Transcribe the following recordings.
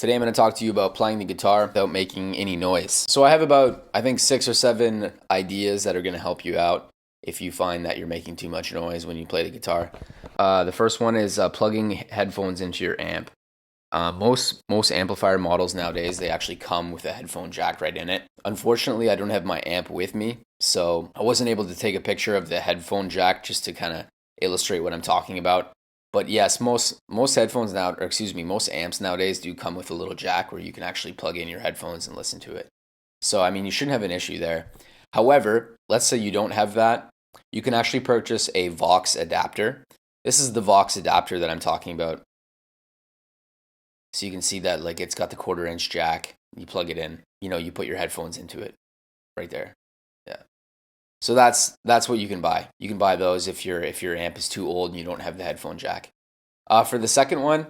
Today I'm going to talk to you about playing the guitar without making any noise. So I have about, I think, 6 or 7 ideas that are going to help you out if you find that you're making too much noise when you play the guitar. The first one is plugging headphones into your amp. Most amplifier models nowadays, they actually come with a headphone jack right in it. Unfortunately, I don't have my amp with me, so I wasn't able to take a picture of the headphone jack just to kind of illustrate what I'm talking about. But yes, most headphones now, or excuse me, most amps nowadays do come with a little jack where you can actually plug in your headphones and listen to it. So I mean, you shouldn't have an issue there. However, let's say you don't have that, you can actually purchase a Vox adapter. This is the Vox adapter that I'm talking about. So you can see that like it's got the 1/4 inch jack. You plug it in, you put your headphones into it right there. Yeah. So that's what you can buy. You can buy those if your amp is too old and you don't have the headphone jack. For the second one,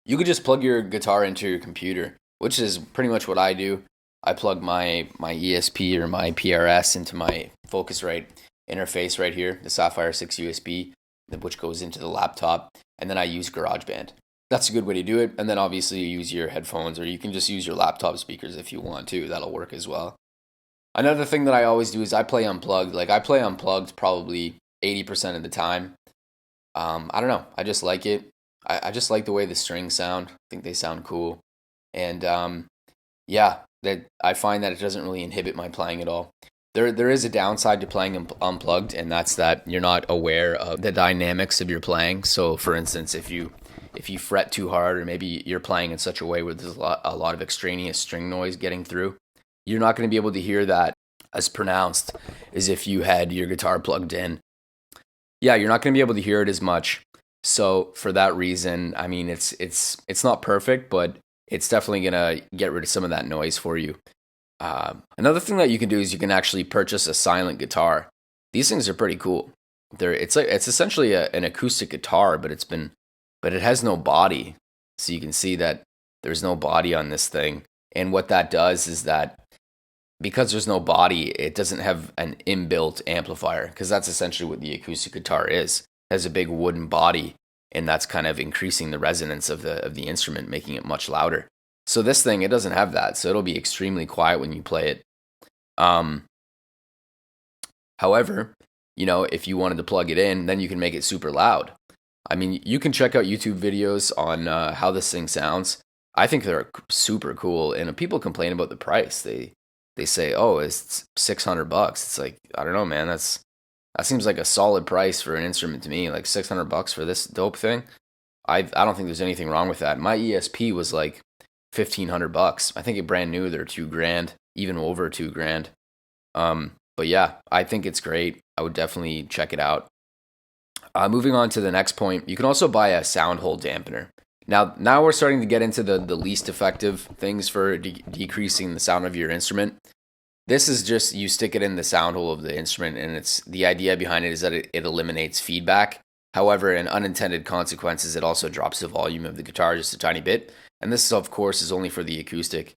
you could just plug your guitar into your computer, which is pretty much what I do. I plug my ESP or my PRS into my Focusrite interface right here, the Sapphire 6 USB, which goes into the laptop, and then I use GarageBand. That's a good way to do it. And then obviously you use your headphones, or you can just use your laptop speakers if you want to. That'll work as well. Another thing that I always do is I play unplugged. Like I play unplugged probably 80% of the time. I don't know. I just like it. I just like the way the strings sound. I think they sound cool. And yeah, that I find that it doesn't really inhibit my playing at all. There is a downside to playing unplugged, and that's that you're not aware of the dynamics of your playing. So for instance, if you fret too hard, or maybe you're playing in such a way where there's a lot of extraneous string noise getting through, you're not going to be able to hear that as pronounced as if you had your guitar plugged in. Yeah, you're not going to be able to hear it as much. So for that reason, I mean, it's not perfect, but it's definitely going to get rid of some of that noise for you. Another thing that you can do is you can actually purchase a silent guitar. These things are pretty cool. It's essentially an acoustic guitar, but it has no body. So you can see that there's no body on this thing. And what that does is that because there's no body, it doesn't have an inbuilt amplifier, because that's essentially what the acoustic guitar is. It has a big wooden body, and that's kind of increasing the resonance of the instrument, making it much louder. So this thing, it doesn't have that, so it'll be extremely quiet when you play it. However, if you wanted to plug it in, then you can make it super loud. I mean, you can check out YouTube videos on how this thing sounds. I think they're super cool, and people complain about the price. They say, "Oh, it's $600." It's like, I don't know, man. That seems like a solid price for an instrument to me. Like $600 for this dope thing. I don't think there's anything wrong with that. My ESP was like $1,500. I think it brand new. They're $2,000, even over $2,000. But yeah, I think it's great. I would definitely check it out. Moving on to the next point, you can also buy a sound hole dampener. Now we're starting to get into the least effective things for decreasing the sound of your instrument. This is just you stick it in the sound hole of the instrument, and it's the idea behind it is that it eliminates feedback. However, in unintended consequences, it also drops the volume of the guitar just a tiny bit. And this, of course, is only for the acoustic.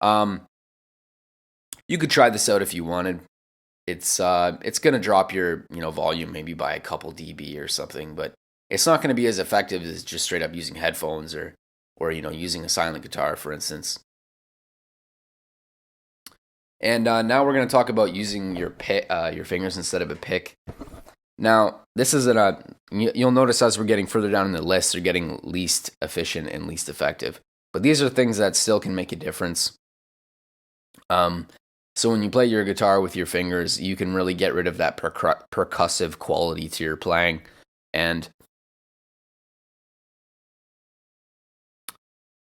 You could try this out if you wanted. It's gonna drop your volume maybe by a couple dB or something, but it's not going to be as effective as just straight up using headphones or using a silent guitar, for instance. And now we're going to talk about using your fingers instead of a pick. Now, this is you'll notice as we're getting further down in the list, they're getting least efficient and least effective. But these are things that still can make a difference. So when you play your guitar with your fingers, you can really get rid of that percussive quality to your playing. And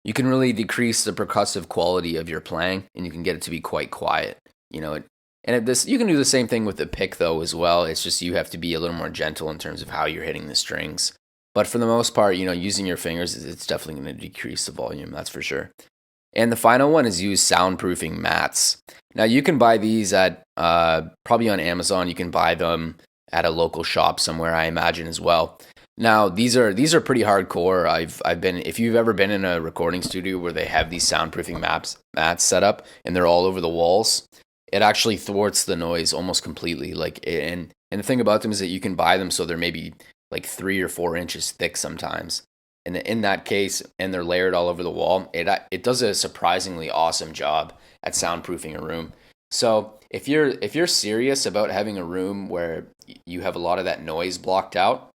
you can really decrease the percussive quality of your playing, and you can get it to be quite quiet. You can do the same thing with the pick though as well. It's just you have to be a little more gentle in terms of how you're hitting the strings. But for the most part, using your fingers, it's definitely going to decrease the volume. That's for sure. And the final one is use soundproofing mats. Now you can buy these at probably on Amazon. You can buy them at a local shop somewhere, I imagine, as well. Now these are pretty hardcore. I've been, if you've ever been in a recording studio where they have these soundproofing mats set up and they're all over the walls, it actually thwarts the noise almost completely. And the thing about them is that you can buy them so they're maybe like 3 or 4 inches thick sometimes. in that case, and they're layered all over the wall, it does a surprisingly awesome job at soundproofing a room. So if you're serious about having a room where you have a lot of that noise blocked out,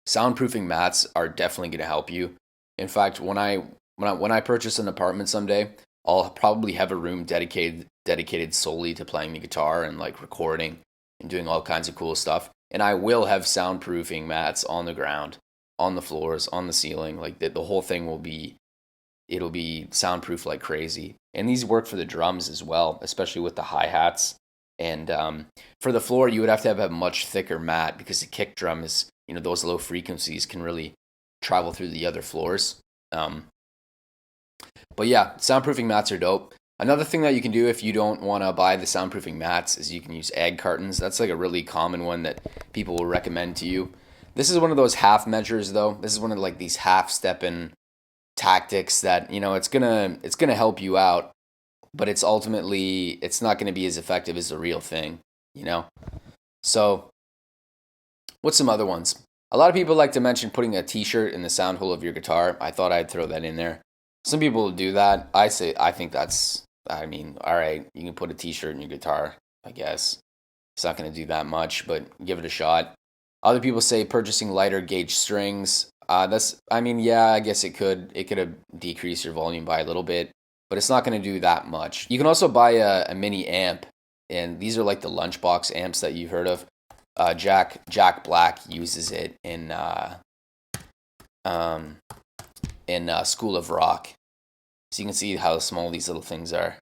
soundproofing mats are definitely going to help you. In fact, when I purchase an apartment someday, I'll probably have a room dedicated solely to playing the guitar and like recording and doing all kinds of cool stuff. And I will have soundproofing mats on the ground, on the floors, on the ceiling. Like the whole thing it'll be soundproof like crazy. And these work for the drums as well, especially with the hi-hats. And for the floor, you would have to have a much thicker mat because the kick drum is, those low frequencies can really travel through the other floors. But yeah, soundproofing mats are dope. Another thing that you can do if you don't want to buy the soundproofing mats is you can use egg cartons. That's like a really common one that people will recommend to you. This is one of those half measures though. This is one of like these half stepping tactics that, it's gonna help you out, but it's not gonna be as effective as the real thing, So what's some other ones? A lot of people like to mention putting a t-shirt in the sound hole of your guitar. I thought I'd throw that in there. Some people do that. I think that's, all right, you can put a t-shirt in your guitar, I guess. It's not going to do that much, but give it a shot. Other people say purchasing lighter gauge strings. I guess it could decrease your volume by a little bit, but it's not going to do that much. You can also buy a mini amp, and these are like the lunchbox amps that you've heard of. Jack Black uses it in School of Rock, so you can see how small these little things are.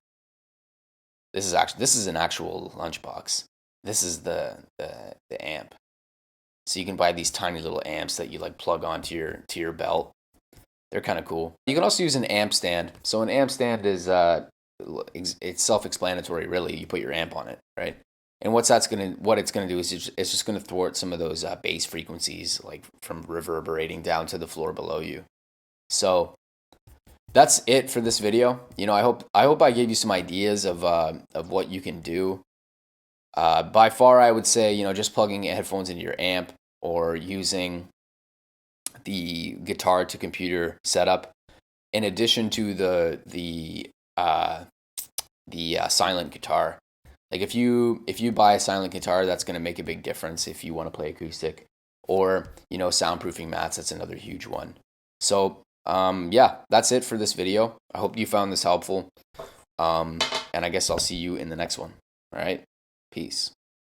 This is an actual lunchbox. This is the amp. So you can buy these tiny little amps that you like plug onto your belt. They're kind of cool. You can also use an amp stand. So an amp stand is it's self-explanatory really. You put your amp on it, right? And what it's gonna do is it's just gonna thwart some of those bass frequencies, like from reverberating down to the floor below you. So that's it for this video. I hope I gave you some ideas of what you can do. By far, I would say just plugging headphones into your amp or using the guitar to computer setup, in addition to the silent guitar. Like if you buy a silent guitar, that's going to make a big difference if you want to play acoustic. Or soundproofing mats, that's another huge one. So yeah, that's it for this video. I hope you found this helpful. And I guess I'll see you in the next one. All right, peace.